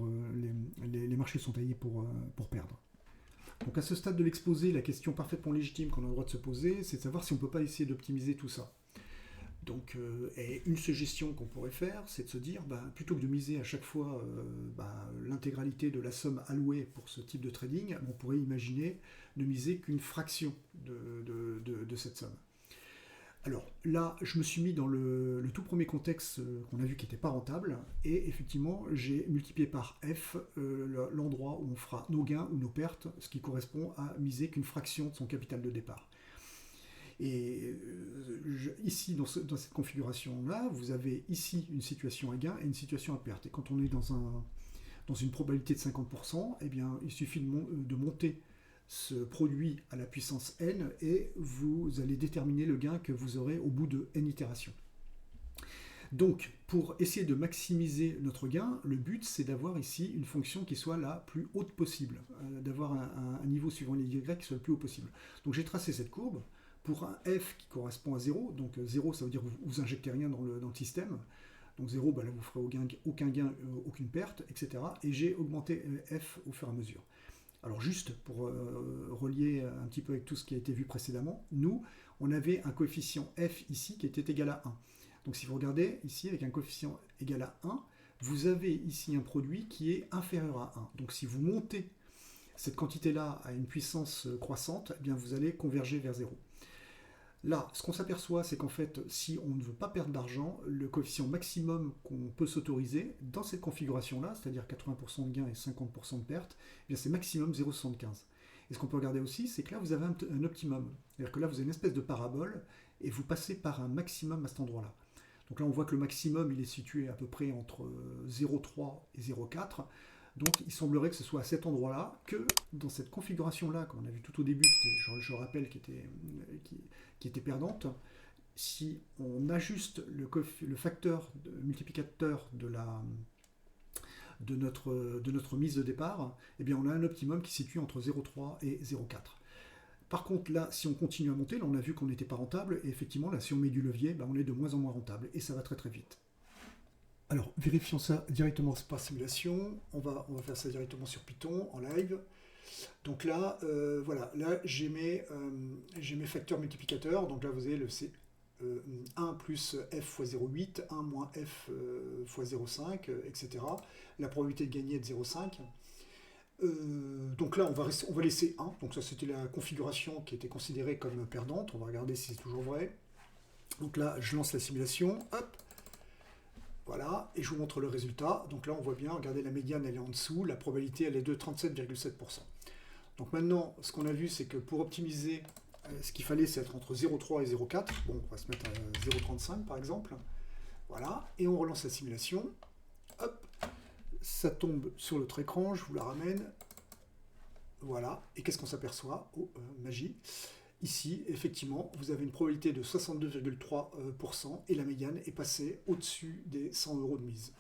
les marchés sont taillés pour perdre. Donc à ce stade de l'exposé, la question parfaitement légitime qu'on a le droit de se poser, c'est de savoir si on ne peut pas essayer d'optimiser tout ça. Donc, et une suggestion qu'on pourrait faire, c'est de se dire, plutôt que de miser à chaque fois l'intégralité de la somme allouée pour ce type de trading, on pourrait imaginer ne miser qu'une fraction de cette somme. Alors là, je me suis mis dans le tout premier contexte qu'on a vu qui n'était pas rentable, et effectivement, j'ai multiplié par F l'endroit où on fera nos gains ou nos pertes, ce qui correspond à miser qu'une fraction de son capital de départ. Et ici, dans cette configuration-là, vous avez ici une situation à gain et une situation à perte. Et quand on est dans une probabilité de 50%, eh bien, il suffit de monter ce produit à la puissance n et vous allez déterminer le gain que vous aurez au bout de n itérations. Donc, pour essayer de maximiser notre gain, le but c'est d'avoir ici une fonction qui soit la plus haute possible, d'avoir un niveau suivant les y qui soit le plus haut possible. Donc j'ai tracé cette courbe pour un f qui correspond à 0, donc 0 ça veut dire que vous injectez rien dans le système, donc 0 bah là vous ferez aucun gain, aucune perte, etc. Et j'ai augmenté f au fur et à mesure. Alors juste pour relier un petit peu avec tout ce qui a été vu précédemment, nous on avait un coefficient f ici qui était égal à 1. Donc si vous regardez ici avec un coefficient égal à 1, vous avez ici un produit qui est inférieur à 1. Donc si vous montez cette quantité-là à une puissance croissante, eh bien vous allez converger vers 0. Là, ce qu'on s'aperçoit, c'est qu'en fait, si on ne veut pas perdre d'argent, le coefficient maximum qu'on peut s'autoriser dans cette configuration-là, c'est-à-dire 80% de gain et 50% de perte, eh bien c'est maximum 0,75. Et ce qu'on peut regarder aussi, c'est que là, vous avez un optimum. C'est-à-dire que là, vous avez une espèce de parabole et vous passez par un maximum à cet endroit-là. Donc là, on voit que le maximum, il est situé à peu près entre 0,3 et 0,4. Donc il semblerait que ce soit à cet endroit-là que dans cette configuration-là, comme on a vu tout au début, je rappelle, qui était perdante, si on ajuste le facteur multiplicateur de notre mise de départ, eh bien on a un optimum qui se situe entre 0,3 et 0,4. Par contre, là, si on continue à monter, là, on a vu qu'on n'était pas rentable, et effectivement, là, si on met du levier, on est de moins en moins rentable, et ça va très très vite. Alors, vérifions ça directement par simulation. On va faire ça directement sur Python, en live. Donc là, voilà, là, j'ai mes facteurs multiplicateurs. Donc là, vous avez le 1 plus f fois 0,8, 1 moins f fois 0,5, etc. La probabilité de gagner est de 0,5. Donc là, on va laisser 1. Donc ça, c'était la configuration qui était considérée comme perdante. On va regarder si c'est toujours vrai. Donc là, je lance la simulation. Hop. Voilà. Et je vous montre le résultat. Donc là, on voit bien, regardez, la médiane, elle est en dessous. La probabilité, elle est de 37,7%. Donc maintenant, ce qu'on a vu, c'est que pour optimiser, ce qu'il fallait, c'est être entre 0,3 et 0,4. Bon, on va se mettre à 0,35 par exemple. Voilà. Et on relance la simulation. Hop. Ça tombe sur notre écran, je vous la ramène. Voilà. Et qu'est-ce qu'on s'aperçoit? Oh, magie. Ici, effectivement, vous avez une probabilité de 62,3% et la médiane est passée au-dessus des 100 € de mise.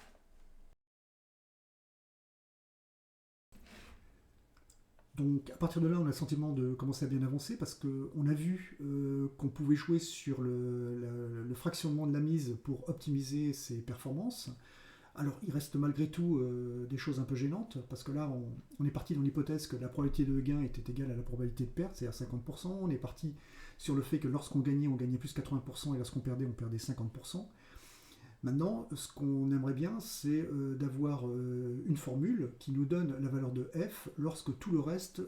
Donc à partir de là, on a le sentiment de commencer à bien avancer parce qu'on a vu qu'on pouvait jouer sur le fractionnement de la mise pour optimiser ses performances. Alors, il reste malgré tout des choses un peu gênantes, parce que là, on est parti dans l'hypothèse que la probabilité de gain était égale à la probabilité de perte, c'est-à-dire 50%. On est parti sur le fait que lorsqu'on gagnait plus 80%, et lorsqu'on perdait 50%. Maintenant, ce qu'on aimerait bien, c'est d'avoir une formule qui nous donne la valeur de f lorsque tout le reste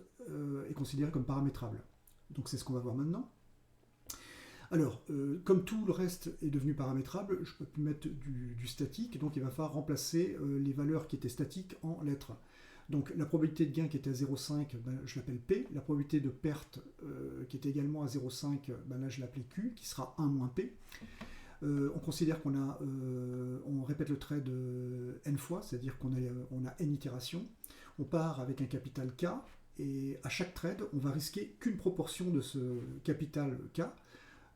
est considéré comme paramétrable. Donc c'est ce qu'on va voir maintenant. Alors, comme tout le reste est devenu paramétrable, je ne peux plus mettre du statique, donc il va falloir remplacer les valeurs qui étaient statiques en lettres. Donc la probabilité de gain qui était à 0,5, je l'appelle P. La probabilité de perte qui était également à 0,5, là je l'appelle Q, qui sera 1 moins P. On considère on répète le trait de n fois, c'est-à-dire qu'on a n itérations. On part avec un capital K, et à chaque trade, on va risquer qu'une proportion de ce capital K.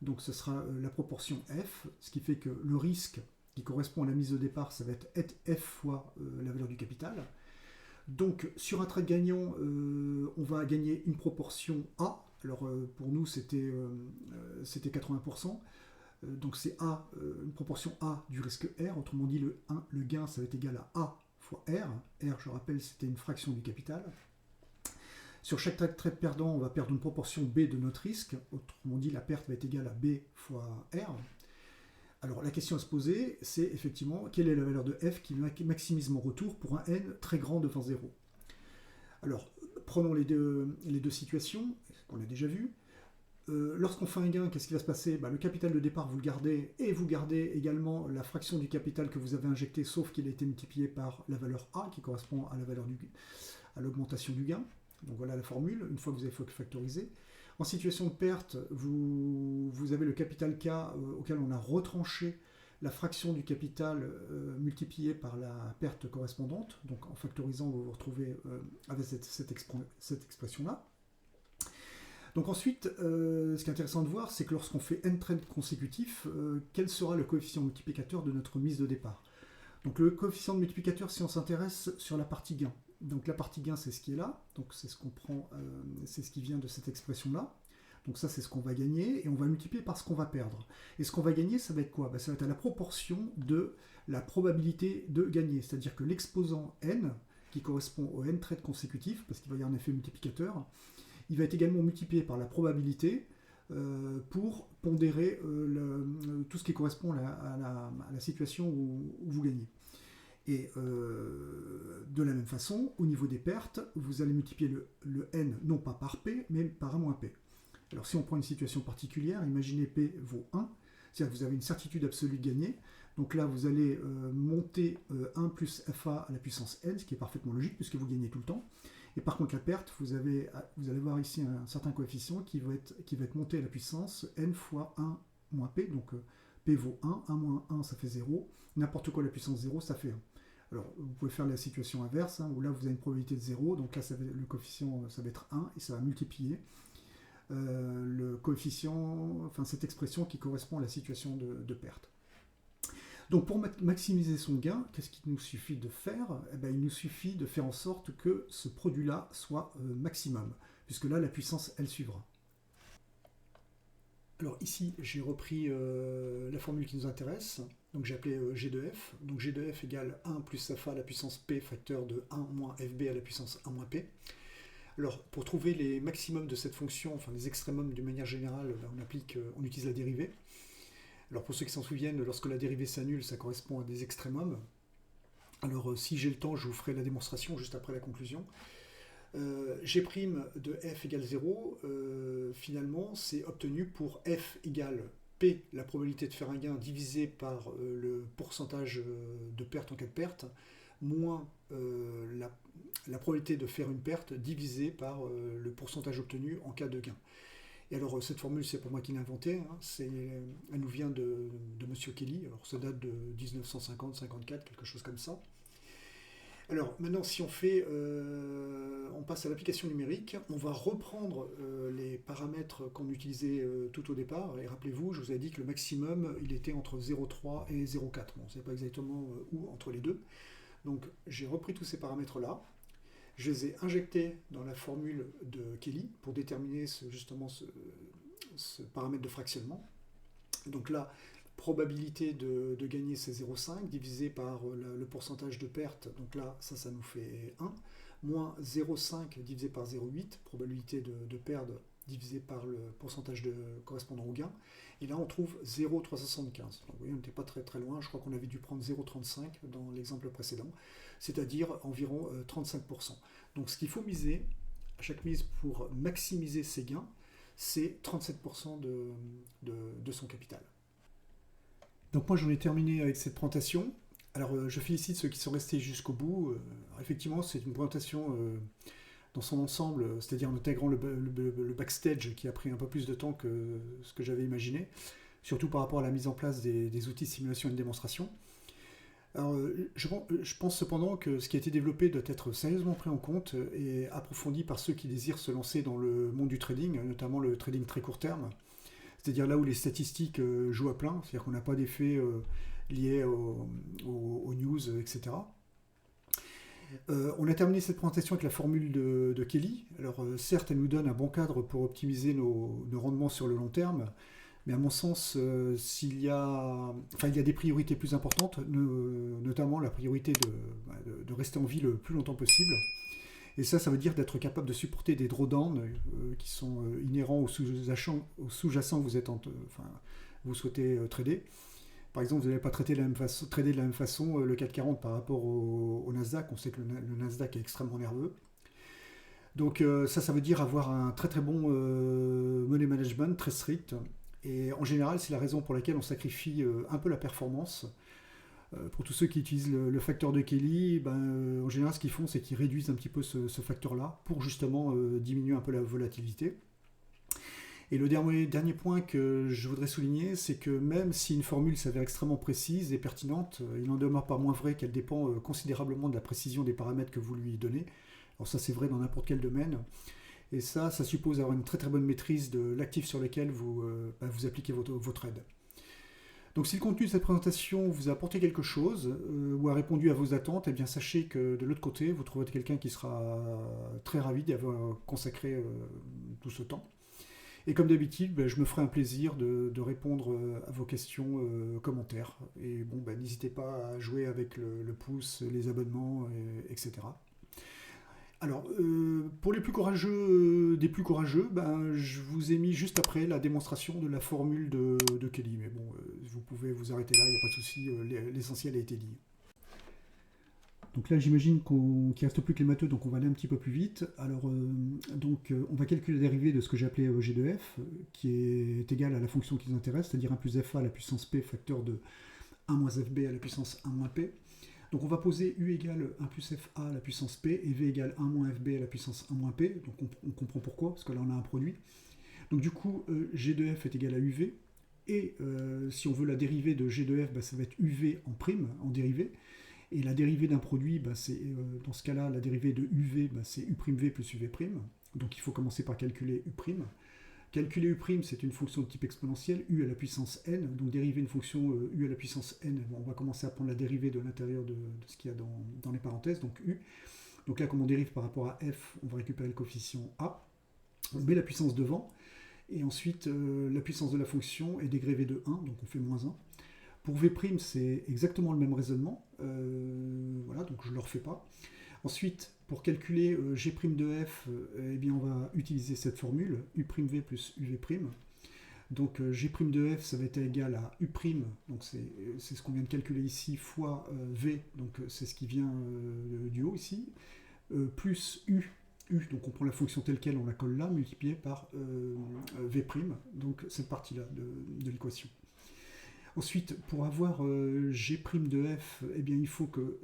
Donc ce sera la proportion F, ce qui fait que le risque qui correspond à la mise de départ, ça va être F fois la valeur du capital. Donc sur un trade gagnant, on va gagner une proportion A. Alors pour nous, c'était 80%. Donc c'est A, une proportion A du risque R. Autrement dit, le gain, ça va être égal à A fois R. R, je rappelle, c'était une fraction du capital. Sur chaque trade perdant, on va perdre une proportion B de notre risque. Autrement dit, la perte va être égale à B fois R. Alors la question à se poser, c'est effectivement quelle est la valeur de F qui maximise mon retour pour un N très grand devant 0. Alors, prenons les deux situations qu'on a déjà vues. Lorsqu'on fait un gain, qu'est-ce qui va se passer? Le capital de départ, vous le gardez, et vous gardez également la fraction du capital que vous avez injecté, sauf qu'il a été multiplié par la valeur A, qui correspond à à l'augmentation du gain. Donc voilà la formule, une fois que vous avez factorisé. En situation de perte, vous avez le capital K auquel on a retranché la fraction du capital multipliée par la perte correspondante. Donc en factorisant, vous vous retrouvez avec cette expression-là. Donc ensuite, ce qui est intéressant de voir, c'est que lorsqu'on fait n trades consécutifs, quel sera le coefficient multiplicateur de notre mise de départ. Donc le coefficient de multiplicateur, si on s'intéresse sur la partie gain. Donc la partie gain, c'est ce qui est là, donc c'est ce qu'on prend, c'est ce qui vient de cette expression-là. Donc ça, c'est ce qu'on va gagner, et on va multiplier par ce qu'on va perdre. Et ce qu'on va gagner, ça va être quoi? Ça va être à la proportion de la probabilité de gagner. C'est-à-dire que l'exposant n, qui correspond au n trades consécutifs, parce qu'il va y avoir un effet multiplicateur, il va être également multiplié par la probabilité pour pondérer tout ce qui correspond à la situation où vous gagnez. Et de la même façon, au niveau des pertes, vous allez multiplier le n non pas par p, mais par 1 moins p. Alors si on prend une situation particulière, imaginez p vaut 1, c'est-à-dire que vous avez une certitude absolue de gagner. Donc là, vous allez monter 1 plus fa à la puissance n, ce qui est parfaitement logique puisque vous gagnez tout le temps. Et par contre, la perte, vous allez voir ici un certain coefficient qui va être monté à la puissance n fois 1 moins p. Donc p vaut 1, 1 moins 1, ça fait 0. N'importe quoi à la puissance 0, ça fait 1. Alors, vous pouvez faire la situation inverse, où là, vous avez une probabilité de 0. Donc là, le coefficient, ça va être 1, et ça va multiplier le coefficient, enfin cette expression qui correspond à la situation de perte. Donc pour maximiser son gain, qu'est-ce qu'il nous suffit de faire? Il nous suffit de faire en sorte que ce produit-là soit maximum, puisque là, la puissance, elle suivra. Alors ici, j'ai repris la formule qui nous intéresse, donc j'ai appelé G de f. Donc G de f égale 1 plus fa à la puissance p facteur de 1 moins fb à la puissance 1 moins p. Alors pour trouver les maximums de cette fonction, enfin les extrémums d'une manière générale, on utilise la dérivée. Alors pour ceux qui s'en souviennent, lorsque la dérivée s'annule, ça correspond à des extrémums. Alors si j'ai le temps, je vous ferai la démonstration juste après la conclusion. G' de f égale 0, finalement, c'est obtenu pour f égale P, la probabilité de faire un gain, divisé par le pourcentage de perte en cas de perte, moins la probabilité de faire une perte, divisé par le pourcentage obtenu en cas de gain. Et alors, cette formule, c'est pas moi qui l'ai inventée, elle nous vient de M. Kelly, alors ça date de 1950-54, quelque chose comme ça. Alors maintenant, si on passe à l'application numérique, on va reprendre les paramètres qu'on utilisait tout au départ. Et rappelez-vous, je vous ai dit que le maximum, il était entre 0,3 et 0,4. Bon, on ne sait pas exactement où entre les deux. Donc j'ai repris tous ces paramètres-là. Je les ai injectés dans la formule de Kelly pour déterminer justement ce paramètre de fractionnement. Donc là, probabilité de gagner, c'est 0,5 divisé par le pourcentage de perte. Donc là, ça nous fait 1. Moins 0,5 divisé par 0,8, probabilité de perdre divisé par le pourcentage correspondant au gain. Et là, on trouve 0,375. Donc vous voyez, on n'était pas très très loin. Je crois qu'on avait dû prendre 0,35 dans l'exemple précédent, c'est-à-dire environ 35%. Donc ce qu'il faut miser, à chaque mise pour maximiser ses gains, c'est 37% de son capital. Donc moi j'en ai terminé avec cette présentation. Alors je félicite ceux qui sont restés jusqu'au bout. Effectivement c'est une présentation dans son ensemble, c'est-à-dire en intégrant le backstage qui a pris un peu plus de temps que ce que j'avais imaginé, surtout par rapport à la mise en place des outils de simulation et de démonstration. Alors, je pense cependant que ce qui a été développé doit être sérieusement pris en compte et approfondi par ceux qui désirent se lancer dans le monde du trading, notamment le trading très court terme. C'est-à-dire là où les statistiques jouent à plein, c'est-à-dire qu'on n'a pas d'effet liés aux news, etc. On a terminé cette présentation avec la formule de Kelly. Alors certes, elle nous donne un bon cadre pour optimiser nos rendements sur le long terme, mais à mon sens, il y a des priorités plus importantes, notamment la priorité de rester en vie le plus longtemps possible. Et ça veut dire d'être capable de supporter des drawdowns qui sont inhérents au sous-jacent que vous souhaitez trader. Par exemple, vous n'allez pas trader de la même façon le CAC 40 par rapport au Nasdaq. On sait que le Nasdaq est extrêmement nerveux. Donc ça veut dire avoir un très très bon money management, très strict. Et en général, c'est la raison pour laquelle on sacrifie un peu la performance. Pour tous ceux qui utilisent le facteur de Kelly, en général, ce qu'ils font, c'est qu'ils réduisent un petit peu ce facteur-là pour justement diminuer un peu la volatilité. Et le dernier point que je voudrais souligner, c'est que même si une formule s'avère extrêmement précise et pertinente, il n'en demeure pas moins vrai qu'elle dépend considérablement de la précision des paramètres que vous lui donnez. Alors ça, c'est vrai dans n'importe quel domaine. Et ça suppose avoir une très très bonne maîtrise de l'actif sur lequel vous appliquez votre trade. Donc si le contenu de cette présentation vous a apporté quelque chose ou a répondu à vos attentes, eh bien sachez que de l'autre côté, vous trouverez quelqu'un qui sera très ravi d'y avoir consacré tout ce temps. Et comme d'habitude, je me ferai un plaisir de répondre à vos questions, commentaires. Et bon, n'hésitez pas à jouer avec le pouce, les abonnements, etc. Alors, pour les plus courageux des plus courageux, je vous ai mis juste après la démonstration de la formule de Kelly. Mais bon, vous pouvez vous arrêter là, il n'y a pas de souci, l'essentiel a été dit. Donc là, j'imagine qu'il ne reste plus que les matheux, donc on va aller un petit peu plus vite. Alors, on va calculer la dérivée de ce que j'ai appelé G de f, qui est égal à la fonction qui nous intéresse, c'est-à-dire 1 plus fa à la puissance p facteur de 1 moins fb à la puissance 1 moins p. Donc on va poser u égale 1 plus fa à la puissance p et v égale 1 moins fb à la puissance 1 moins p. Donc on comprend pourquoi, parce que là on a un produit. Donc du coup, g de f est égal à uv. Et si on veut la dérivée de g de f, ça va être uv en prime, en dérivée. Et la dérivée d'un produit, c'est dans ce cas-là, la dérivée de uv, c'est u'v plus uv'. Donc il faut commencer par calculer u'. Calculer u', c'est une fonction de type exponentielle, u à la puissance n. Donc dériver une fonction u à la puissance n, on va commencer à prendre la dérivée de l'intérieur de ce qu'il y a dans les parenthèses, donc u. Donc là, comme on dérive par rapport à f, on va récupérer le coefficient a. On met la puissance devant. Et ensuite, la puissance de la fonction est dégrevée de 1, donc on fait moins 1. Pour v', c'est exactement le même raisonnement. Voilà, donc je ne le refais pas. Ensuite, pour calculer g' de f, on va utiliser cette formule, u'v plus uv'. Donc g' de f, ça va être égal à u', donc c'est ce qu'on vient de calculer ici, fois v, donc c'est ce qui vient du haut ici, plus u, donc on prend la fonction telle quelle, on la colle là, multiplié par v', donc cette partie-là de l'équation. Ensuite, pour avoir g' de f, il faut que,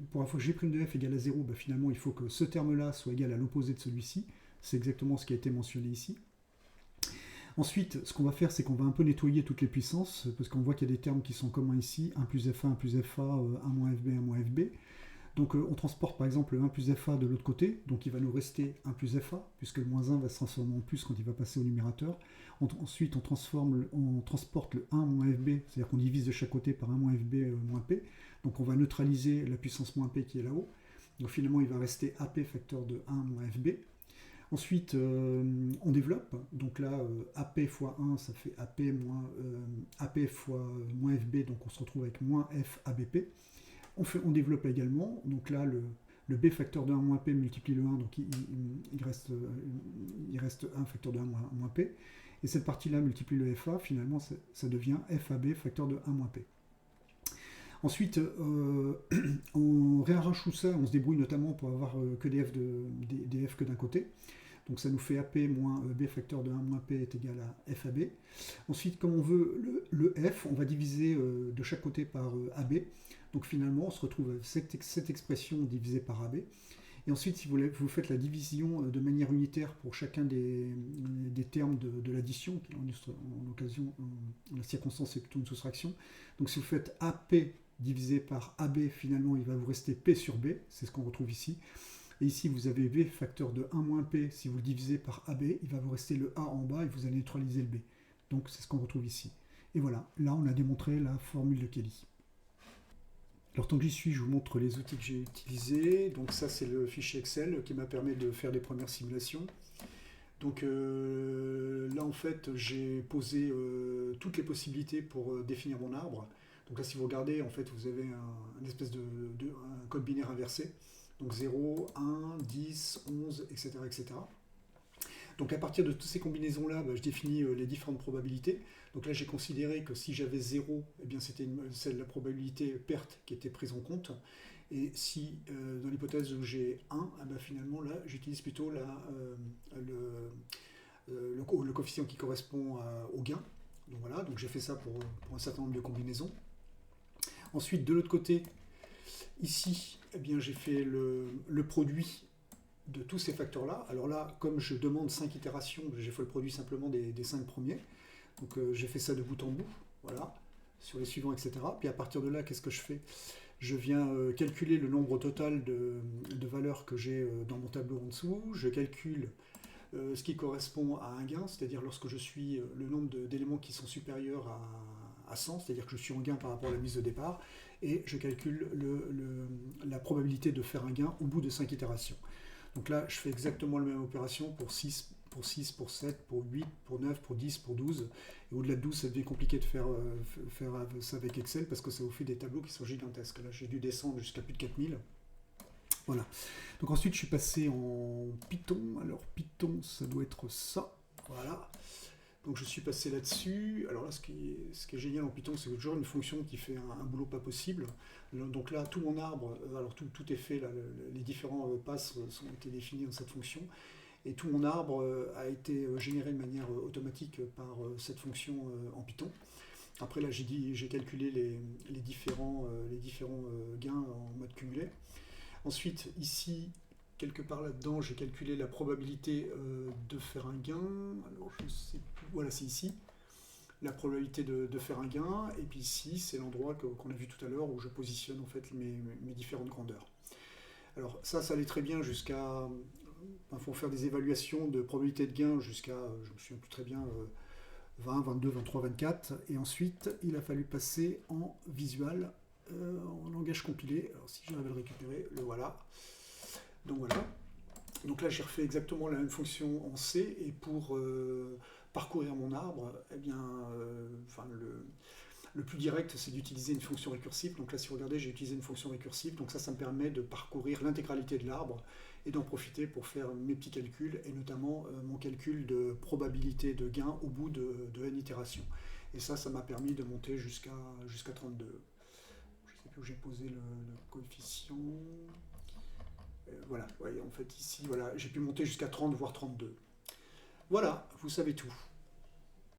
pour avoir g' de f égale à 0, finalement, il faut que ce terme-là soit égal à l'opposé de celui-ci. C'est exactement ce qui a été mentionné ici. Ensuite, ce qu'on va faire, c'est qu'on va un peu nettoyer toutes les puissances, parce qu'on voit qu'il y a des termes qui sont communs ici, 1 plus fa, 1 plus fa, 1 moins fb, 1 moins fb. Donc on transporte par exemple le 1 plus fa de l'autre côté, donc il va nous rester 1 plus fa, puisque le moins 1 va se transformer en plus quand il va passer au numérateur. Ensuite on transporte le 1 moins fb, c'est-à-dire qu'on divise de chaque côté par 1 moins fb moins p, donc on va neutraliser la puissance moins p qui est là-haut. Donc finalement il va rester ap facteur de 1 moins fb. Ensuite on développe, donc là ap fois 1 ça fait ap fois moins fb, donc on se retrouve avec moins f abp. On développe également, donc là le b facteur de 1 moins p multiplie le 1, donc il reste 1 facteur de 1 moins p, et cette partie-là multiplie le fa, finalement ça devient fab facteur de 1 moins p. Ensuite, on réarrange tout ça, on se débrouille notamment pour avoir que des f que d'un côté. Donc ça nous fait AP moins B facteur de 1 moins P est égal à FAB. Ensuite, comme on veut le F, on va diviser de chaque côté par AB. Donc finalement, on se retrouve avec cette expression divisée par AB. Et ensuite, si vous faites la division de manière unitaire pour chacun des termes de l'addition, qui en l'occasion, en la circonstance, c'est plutôt une soustraction. Donc si vous faites AP divisé par AB, finalement, il va vous rester P sur B. C'est ce qu'on retrouve ici. Et ici, vous avez B facteur de 1 moins P. Si vous le divisez par AB, il va vous rester le A en bas et vous allez neutraliser le B. Donc, c'est ce qu'on retrouve ici. Et voilà, là, on a démontré la formule de Kelly. Alors, tant que j'y suis, je vous montre les outils que j'ai utilisés. Donc, ça, c'est le fichier Excel qui m'a permis de faire les premières simulations. Donc, là, en fait, j'ai posé toutes les possibilités pour définir mon arbre. Donc là, si vous regardez, en fait, vous avez un espèce un code binaire inversé. Donc 0, 1, 10, 11, etc., etc. Donc à partir de toutes ces combinaisons-là, je définis les différentes probabilités. Donc là, j'ai considéré que si j'avais 0, eh bien c'était la probabilité perte qui était prise en compte. Et si, dans l'hypothèse où j'ai 1, finalement, là, j'utilise plutôt le coefficient qui correspond au gain. Donc voilà, donc j'ai fait ça pour un certain nombre de combinaisons. Ensuite, de l'autre côté, ici, eh bien, j'ai fait le produit de tous ces facteurs-là. Alors là, comme je demande 5 itérations, j'ai fait le produit simplement des 5 premiers. Donc j'ai fait ça de bout en bout, voilà, sur les suivants, etc. Puis à partir de là, qu'est-ce que je fais? Je viens calculer le nombre total de valeurs que j'ai dans mon tableau en dessous. Je calcule ce qui correspond à un gain, c'est-à-dire lorsque je suis le nombre d'éléments qui sont supérieurs à 100, c'est-à-dire que je suis en gain par rapport à la mise de départ, et je calcule la probabilité de faire un gain au bout de 5 itérations. Donc là, je fais exactement la même opération pour 6, pour 7, pour 8, pour 9, pour 10, pour 12. Et au-delà de 12, ça devient compliqué de faire ça avec Excel parce que ça vous fait des tableaux qui sont gigantesques. Là, j'ai dû descendre jusqu'à plus de 4000. Voilà. Donc ensuite, je suis passé en Python. Alors Python, ça doit être ça. Voilà. Donc je suis passé là-dessus. Alors là, ce qui est génial en Python, c'est que toujours une fonction qui fait un boulot pas possible. Donc là, tout mon arbre, alors tout est fait, là, les différents passes ont été définis dans cette fonction. Et tout mon arbre a été généré de manière automatique par cette fonction en Python. Après là, j'ai calculé les différents gains en mode cumulé. Ensuite, ici, quelque part là-dedans, j'ai calculé la probabilité de faire un gain. Alors, je sais plus. Voilà, c'est ici. La probabilité de faire un gain. Et puis ici, c'est l'endroit qu'on a vu tout à l'heure où je positionne en fait mes différentes grandeurs. Alors ça allait très bien jusqu'à... Il faut faire des évaluations de probabilité de gain jusqu'à, je me souviens plus très bien, 20, 22, 23, 24. Et ensuite, il a fallu passer en visual, en langage compilé. Alors si j'arrive à le récupérer, le voilà. Donc voilà. Donc là, j'ai refait exactement la même fonction en C. Et pour parcourir mon arbre, eh bien, le plus direct, c'est d'utiliser une fonction récursive. Donc là, si vous regardez, j'ai utilisé une fonction récursive. Donc ça me permet de parcourir l'intégralité de l'arbre et d'en profiter pour faire mes petits calculs, et notamment mon calcul de probabilité de gain au bout de n itérations. Et ça m'a permis de monter jusqu'à 32. Je ne sais plus où j'ai posé le coefficient. Voilà, voyez, en fait ici, voilà, j'ai pu monter jusqu'à 30, voire 32. Voilà, vous savez tout.